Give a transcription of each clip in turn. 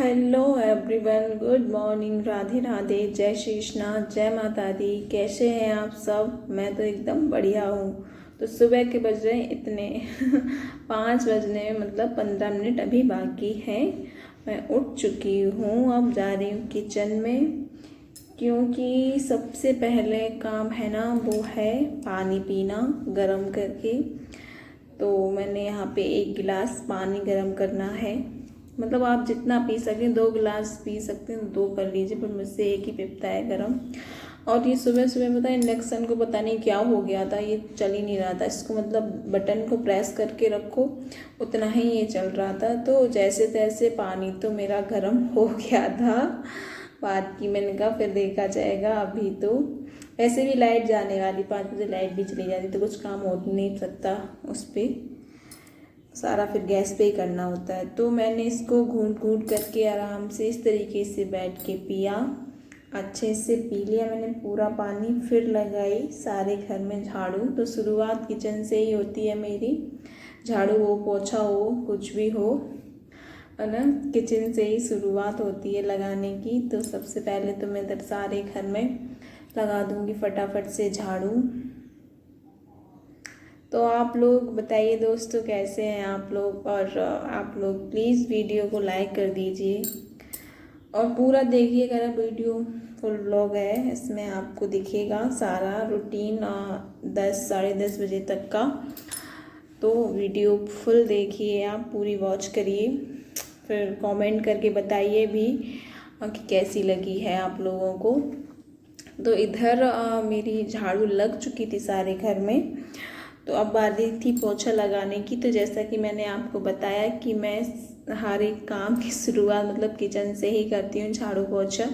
Hello everyone, good morning, Radhe Radhe, जय श्री कृष्णा, जय माता दी। कैसे हैं आप सब? मैं तो एकदम बढ़िया हूँ। तो सुबह के बज रहे हैं इतने 5 बजने मतलब 15 मिनट अभी बाकी हैं। मैं उठ चुकी हूँ, अब जा रही हूँ किचन में, क्योंकि सबसे पहले काम है ना वो है पानी पीना गरम करके। तो मैंने यहाँ पे 1 गिलास पानी गरम करना है। मतलब आप जितना पी सकें, 2 गिलास पी सकते हैं 2 कर लीजिए, पर मुझसे 1 ही पिपता है गरम। और ये सुबह सुबह पता है इंडक्शन को पता नहीं क्या हो गया था, ये चल ही नहीं रहा था। इसको मतलब बटन को प्रेस करके रखो, उतना ही ये चल रहा था। तो जैसे तैसे पानी तो मेरा गर्म हो गया था। बात की मैंने कहा फिर देखा जाएगा। अभी तो वैसे भी लाइट जाने वाली, 5 बजे लाइट भी चली जाती तो कुछ काम हो नहीं सकता उस पर, सारा फिर गैस पे ही करना होता है। तो मैंने इसको घूंट घूंट करके आराम से इस तरीके से बैठ के पिया। अच्छे से पी लिया मैंने पूरा पानी। फिर लगाई सारे घर में झाड़ू। तो शुरुआत किचन से ही होती है मेरी, झाड़ू हो पोछा हो कुछ भी हो, है ना, किचन से ही शुरुआत होती है लगाने की। तो सबसे पहले तो मैं इधर सारे घर में लगा दूंगी फटाफट से झाड़ू। तो आप लोग बताइए दोस्तों, कैसे हैं आप लोग? और आप लोग प्लीज़ वीडियो को लाइक कर दीजिए और पूरा देखिएगा। वीडियो फुल व्लॉग है, इसमें आपको दिखेगा सारा रूटीन 10 साढ़े 10 बजे तक का। तो वीडियो फुल देखिए, आप पूरी वॉच करिए, फिर कमेंट करके बताइए भी कि कैसी लगी है आप लोगों को। तो इधर मेरी झाड़ू लग चुकी थी सारे घर में। तो अब बारी थी पोछा लगाने की। तो जैसा कि मैंने आपको बताया कि मैं हर एक काम की शुरुआत मतलब किचन से ही करती हूँ, झाड़ू पोछा।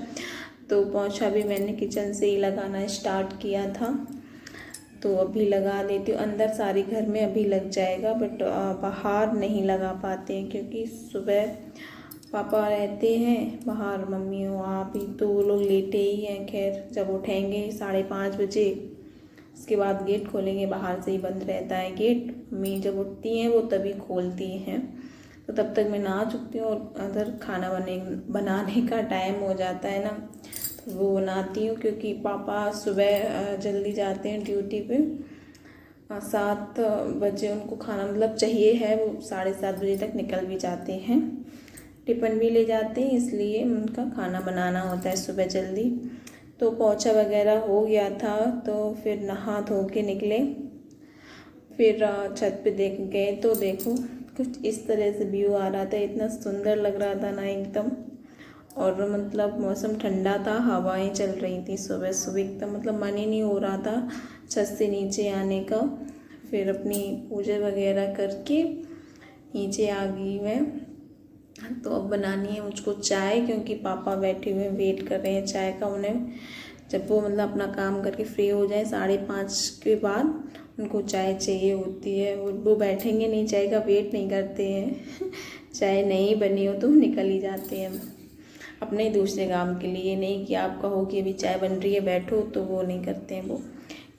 तो पोछा भी मैंने किचन से ही लगाना स्टार्ट किया था। तो अभी लगा देती हूँ, अंदर सारे घर में अभी लग जाएगा, बट बाहर नहीं लगा पाते हैं क्योंकि सुबह पापा रहते हैं बाहर, मम्मी हो आप ही, तो वो लोग लेटे ही हैं। खैर जब उठेंगे 5:30 बजे, उसके बाद गेट खोलेंगे, बाहर से ही बंद रहता है गेट। मम्मी जब उठती हैं वो तभी खोलती हैं। तो तब तक मैं नहा चुकती हूँ और अगर खाना बनाने का टाइम हो जाता है ना, तो वो बनाती हूँ। क्योंकि पापा सुबह जल्दी जाते हैं ड्यूटी पे, 7 बजे उनको खाना मतलब चाहिए है। वो 7:30 बजे तक निकल भी जाते हैं, टिफ़िन भी ले जाते हैं, इसलिए उनका खाना बनाना होता है सुबह जल्दी। तो पोछा वगैरह हो गया था, तो फिर नहा धो के निकले। फिर छत पे देख गए तो देखो कुछ इस तरह से व्यू आ रहा था, इतना सुंदर लग रहा था ना एकदम। और मतलब मौसम ठंडा था, हवाएं चल रही थी सुबह सुबह एकदम, मतलब मन ही नहीं हो रहा था छत से नीचे आने का। फिर अपनी पूजा वगैरह करके नीचे आ गई मैं। तो अब बनानी है मुझको चाय, क्योंकि पापा बैठे हुए वेट कर रहे हैं चाय का। उन्हें जब वो मतलब अपना काम करके फ्री हो जाए 5:30 के बाद, उनको चाय चाहिए होती है। वो बैठेंगे नहीं, चाय का वेट नहीं करते हैं चाय नहीं बनी हो तो निकल ही जाते हैं अपने दूसरे काम के लिए। नहीं कि आप कहो कि अभी चाय बन रही है बैठो, तो वो नहीं करते हैं वो।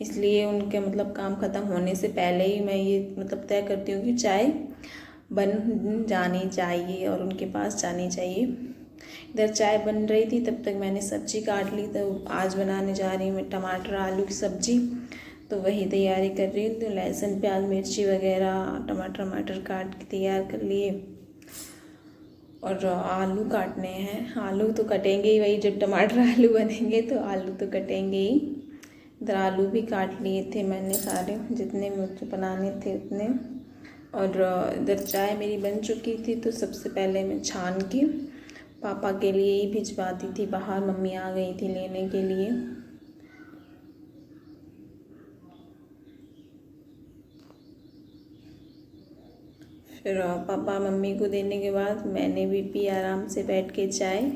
इसलिए उनके मतलब काम ख़त्म होने से पहले ही मैं ये मतलब तय करती हूँ कि चाय बन जानी चाहिए और उनके पास जानी चाहिए। इधर चाय बन रही थी, तब तक मैंने सब्जी काट ली। तो आज बनाने जा रही हूँ मैं टमाटर आलू की सब्जी, तो वही तैयारी कर रही हूँ। तो लहसुन प्याज मिर्ची वगैरह टमाटर काट के तैयार कर लिए। और आलू काटने हैं, आलू तो कटेंगे ही, वही जब टमाटर आलू बनेंगे तो आलू तो कटेंगे ही। इधर आलू भी काट लिए थे मैंने सारे, जितने मुझे बनाने थे उतने। और इधर चाय मेरी बन चुकी थी, तो सबसे पहले मैं छान के पापा के लिए ही भिजवा दी थी बाहर, मम्मी आ गई थी लेने के लिए। फिर पापा मम्मी को देने के बाद मैंने भी पी आराम से बैठ के चाय।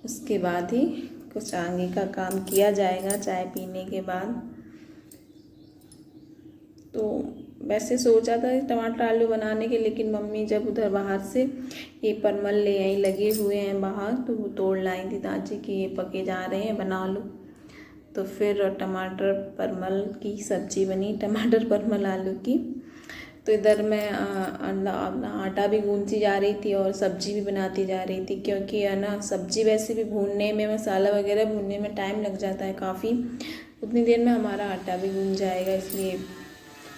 उसके बाद ही कुछ आगे का काम किया जाएगा चाय पीने के बाद। तो वैसे सोचा था टमाटर आलू बनाने के, लेकिन मम्मी जब उधर बाहर से ये परमल ले आई, लगे हुए हैं बाहर, तो वो तोड़ लाई थी दादी कि ये पके जा रहे हैं बना लो। तो फिर टमाटर परमल की सब्ज़ी बनी, टमाटर परमल आलू की। तो इधर मैं आटा भी गूंथती जा रही थी और सब्जी भी बनाती जा रही थी, क्योंकि है ना सब्जी वैसे भी भूनने में, मसाला वगैरह भूनने में टाइम लग जाता है काफ़ी। उतनी देर में हमारा आटा भी गूंथ जाएगा, इसलिए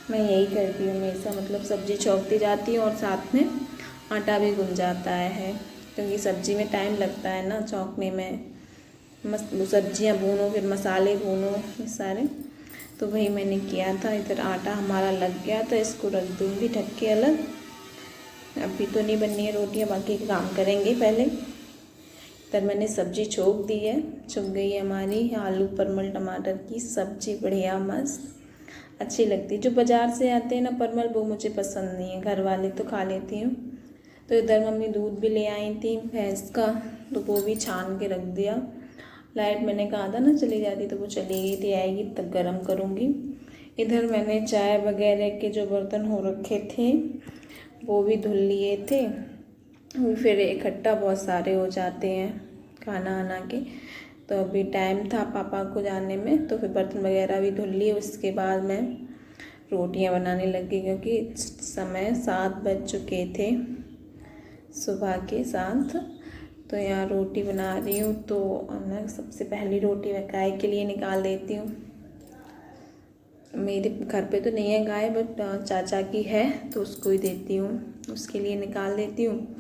मैं यही करती हूँ हमेशा, मतलब सब्जी छौंकती जाती हूँ और साथ में आटा भी गूंथ जाता है, क्योंकि सब्जी में टाइम लगता है ना छौंकने में। सब्जियाँ भूनो, फिर मसाले भूनो, ये सारे। तो वही मैंने किया था। इधर आटा हमारा लग गया था, इसको रख दूँगी ढक के अलग। अभी तो नहीं बननी है रोटियाँ, बाकी काम करेंगे पहले। इधर मैंने सब्जी छोंक दी है, छुक गई है हमारी आलू परमल टमाटर की सब्जी, बढ़िया मस्त अच्छी लगती है। जो बाज़ार से आते हैं ना परमल, वो मुझे पसंद नहीं है, घर वाले तो खा लेती हूँ। तो इधर मम्मी दूध भी ले आई थी भैंस का, तो वो भी छान के रख दिया। लाइट मैंने कहा था ना चली जाती, तो वो चली गई थी, आएगी तब गरम करूँगी। इधर मैंने चाय वगैरह के जो बर्तन हो रखे थे वो भी धुल लिए थे, वो फिर इकट्ठा बहुत सारे हो जाते हैं खाना आना के। तो अभी टाइम था पापा को जाने में, तो फिर बर्तन वगैरह भी धुल लिए। उसके बाद मैं रोटियां बनाने लगी, क्योंकि समय 7 बज चुके थे, सुबह के 7। तो यहाँ रोटी बना रही हूँ। तो मैं सबसे पहली रोटी मैं गाय के लिए निकाल देती हूँ। मेरे घर पे तो नहीं है गाय, बट चाचा की है, तो उसको ही देती हूँ, उसके लिए निकाल देती हूँ।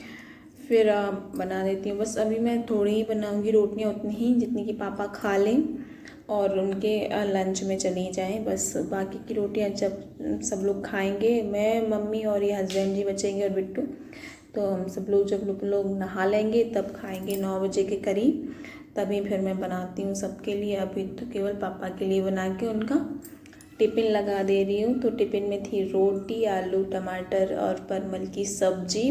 फिर बना देती हूँ। बस अभी मैं थोड़ी ही बनाऊँगी रोटियाँ, उतनी ही जितनी कि पापा खा लें और उनके लंच में चली जाएं। बस बाकी की रोटियाँ जब सब लोग खाएंगे, मैं, मम्मी और ये हस्बैंड जी बचेंगे और बिट्टू, तो हम सब लोग जब लोग नहा लेंगे तब खाएंगे 9 बजे के करीब, तभी फिर मैं बनाती हूँ सबके लिए। अभी तो केवल पापा के लिए बना के उनका टिफ़िन लगा दे रही हूँ। तो टिफ़िन में थी रोटी, आलू टमाटर और परमल की सब्जी,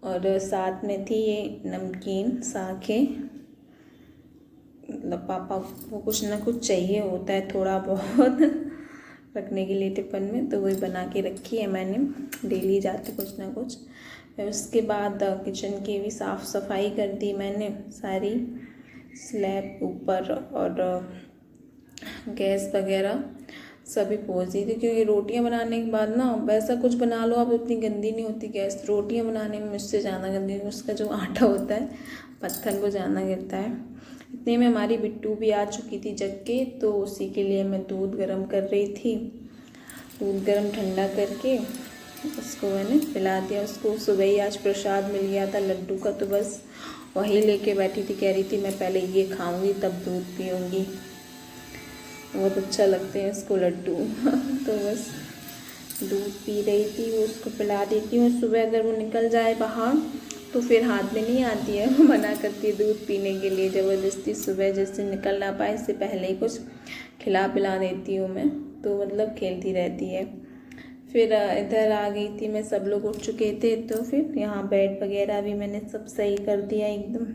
और साथ में थी ये नमकीन साखे। मतलब पापा को कुछ ना कुछ चाहिए होता है थोड़ा बहुत रखने के लिए टिफ़िन में, तो वही बना के रखी है मैंने, डेली जाते कुछ ना कुछ। फिर उसके बाद किचन की भी साफ़ सफाई कर दी मैंने सारी, स्लैब ऊपर और गैस वगैरह सभी पोंछ दी थी, क्योंकि रोटियां बनाने के बाद ना वैसा कुछ बना लो आप, उतनी गंदी नहीं होती गैस। रोटियां बनाने में मुझसे ज़्यादा गंदी, उसका जो आटा होता है पत्थर को ज़्यादा गिरता है। इतने में हमारी बिट्टू भी आ चुकी थी जग के, तो उसी के लिए मैं दूध गर्म कर रही थी। दूध गर्म ठंडा करके उसको मैंने पिला दिया। उसको सुबह ही आज प्रसाद मिल गया था लड्डू का, तो बस वही लेके बैठी थी, कह रही थी मैं पहले ये खाऊंगी तब दूध पीऊँगी, बहुत अच्छा लगते हैं इसको लड्डू तो बस दूध पी रही थी, वो उसको पिला देती हूँ। सुबह अगर वो निकल जाए बाहर तो फिर हाथ में नहीं आती है, वो मना करती है दूध पीने के लिए ज़बरदस्ती। सुबह जैसे निकल ना पाए इससे पहले ही कुछ खिला पिला देती हूँ मैं, तो मतलब खेलती रहती है। फिर इधर आ गई थी मैं, सब लोग उठ चुके थे, तो फिर यहाँ बेड वगैरह भी मैंने सब सही कर दिया एकदम।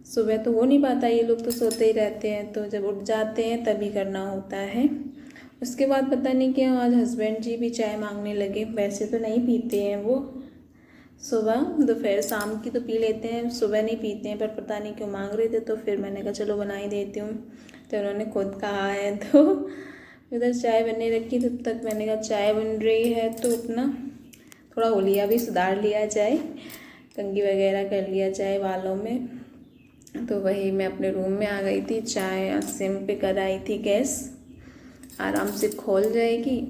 सुबह तो हो नहीं पाता, ये लोग तो सोते ही रहते हैं, तो जब उठ जाते हैं तभी करना होता है। उसके बाद पता नहीं क्यों आज हस्बैंड जी भी चाय मांगने लगे। वैसे तो नहीं पीते हैं वो, सुबह दोपहर शाम की तो पी लेते हैं, सुबह नहीं पीते हैं, पर पता नहीं क्यों मांग रहे थे। तो फिर मैंने कहा चलो बना ही देती हूँ, तो उन्होंने खुद कहा है। तो उधर चाय बनने रखी, तब तक मैंने कहा चाय बन रही है तो अपना थोड़ा होलिया भी सुधार लिया जाए, कंघी वगैरह कर लिया जाए बालों में। तो वही मैं अपने रूम में आ गई थी, चाय सिम पे कर आई थी गैस, आराम से खोल जाएगी,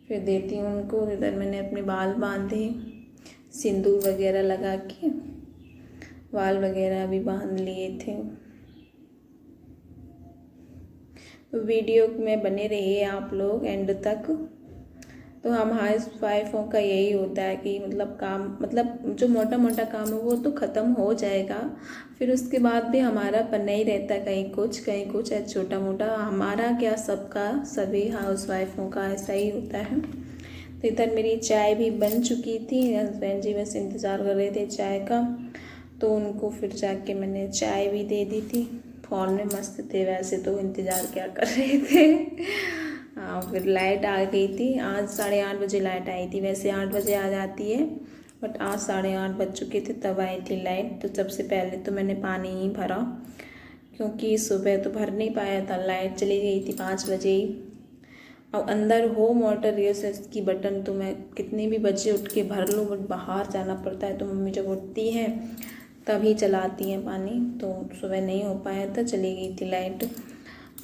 फिर देती हूँ उनको। इधर मैंने अपने बाल बांधे, सिंदूर वगैरह लगा के बाल वगैरह भी बांध लिए थे। वीडियो में बने रहिए आप लोग एंड तक। तो हम हाउस वाइफों का यही होता है कि मतलब काम, मतलब जो मोटा मोटा काम है वो तो ख़त्म हो जाएगा, फिर उसके बाद भी हमारा पन्ना ही रहता है, कहीं कुछ है छोटा मोटा। हमारा क्या, सबका, सभी हाउस वाइफों का ऐसा ही होता है। तो इधर मेरी चाय भी बन चुकी थी, हस्बैंड जी बस इंतज़ार कर रहे थे चाय का, तो उनको फिर जाके मैंने चाय भी दे दी थी। फ़ोन में मस्त थे वैसे, तो इंतज़ार क्या कर रहे थे। हाँ, फिर लाइट आ गई थी, आज 8:30 बजे लाइट आई थी। वैसे 8 बजे आ जाती है, बट आज 8:30 बज चुके थे तब आई थी लाइट। तो सबसे पहले तो मैंने पानी ही भरा, क्योंकि सुबह तो भर नहीं पाया था, लाइट चली गई थी 5 बजे ही। और अंदर हो मोटर ये की बटन तो मैं कितने भी बजे उठ के भर लूँ, बट बाहर जाना पड़ता है। तो मम्मी जब उठती हैं तभी चलाती हैं पानी, तो सुबह नहीं हो पाया था, चली गई थी लाइट।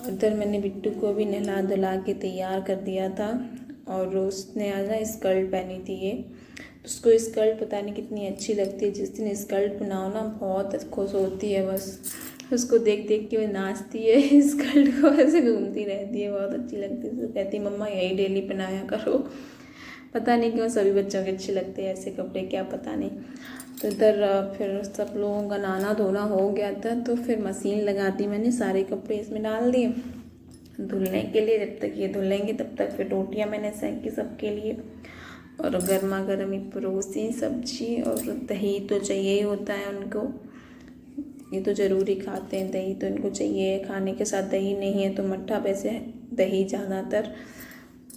उधर मैंने बिट्टू को भी नहला धुला के तैयार कर दिया था, और उसने आज ना स्कर्ट पहनी थी ये, उसको स्कर्ट पता नहीं कितनी अच्छी लगती है। जिस दिन स्कर्ट बनाओ ना बहुत खुश होती है, बस उसको देख देख के वो नाचती है स्कर्ट को ऐसे घूमती रहती है, बहुत अच्छी लगती है। तो कहती मम्मा यही डेली पहनाया करो। पता नहीं क्यों सभी बच्चों के अच्छे लगते हैं ऐसे कपड़े, क्या पता नहीं। तो इधर फिर सब लोगों का नहाना धोना हो गया था, तो फिर मशीन लगा दी मैंने, सारे कपड़े इसमें डाल दिए धुलने के लिए। जब तक ये धुलेंगे तब तक फिर रोटियाँ मैंने सेंकी सबके लिए, और गर्मा गर्म ही परोसी सब्जी, और दही तो चाहिए ही होता है उनको, ये तो ज़रूरी खाते हैं दही, तो इनको चाहिए। खाने के साथ दही नहीं है तो मट्ठा, वैसे दही ज़्यादातर।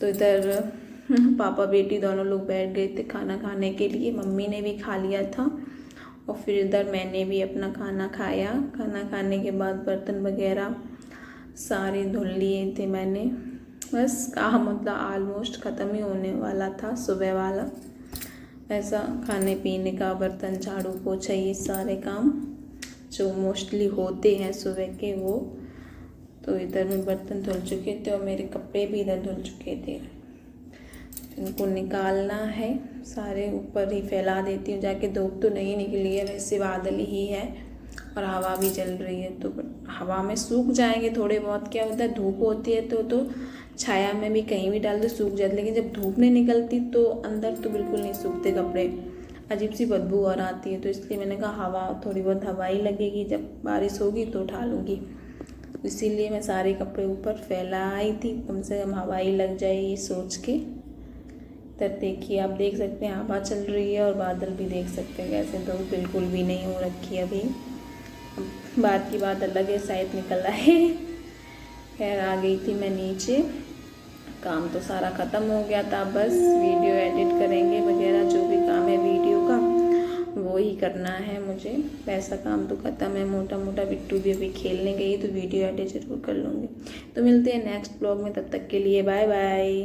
तो इधर पापा बेटी दोनों लोग बैठ गए थे खाना खाने के लिए, मम्मी ने भी खा लिया था, और फिर इधर मैंने भी अपना खाना खाया। खाना खाने के बाद बर्तन वगैरह सारे धुल लिए थे मैंने, बस काम मतलब ऑलमोस्ट ख़त्म ही होने वाला था सुबह वाला। ऐसा खाने पीने का, बर्तन झाड़ू पोछा, ये सारे काम जो मोस्टली होते हैं सुबह के वो। तो इधर में बर्तन धुल चुके थे और मेरे कपड़े भी इधर धुल चुके थे। इनको निकालना है, सारे ऊपर ही फैला देती हूँ जाके। धूप तो नहीं निकली है, वैसे बादल ही है और हवा भी चल रही है, तो हवा में सूख जाएंगे थोड़े बहुत। क्या होता है धूप होती है तो छाया में भी कहीं भी डाल दो सूख जाते, लेकिन जब धूप नहीं निकलती तो अंदर तो बिल्कुल नहीं सूखते कपड़े, अजीब सी बदबू और आती है। तो इसलिए मैंने कहा हवा, थोड़ी बहुत हवा ही लगेगी, जब बारिश होगी तो उठा लूँगी। इसीलिए मैं सारे कपड़े ऊपर फैलाई थी, कम से कम हवा ही लग जाए ये सोच के। तब देखिए आप देख सकते हैं हवा चल रही है, और बादल भी देख सकते हैं कैसे, धूप बिल्कुल भी नहीं हो रखी है अभी। बात की बात अलग है, शायद निकल आए। खैर आ गई थी मैं नीचे, काम तो सारा ख़त्म हो गया था, बस वीडियो एडिट करेंगे वगैरह, जो भी काम है वीडियो का वो ही करना है मुझे। वैसा काम तो ख़त्म है मोटा मोटा। बिट्टू भी अभी खेलने गई तो वीडियो एडिट जरूर कर लूँगी। तो मिलते हैं नेक्स्ट ब्लॉग में, तब तक के लिए बाय बाय।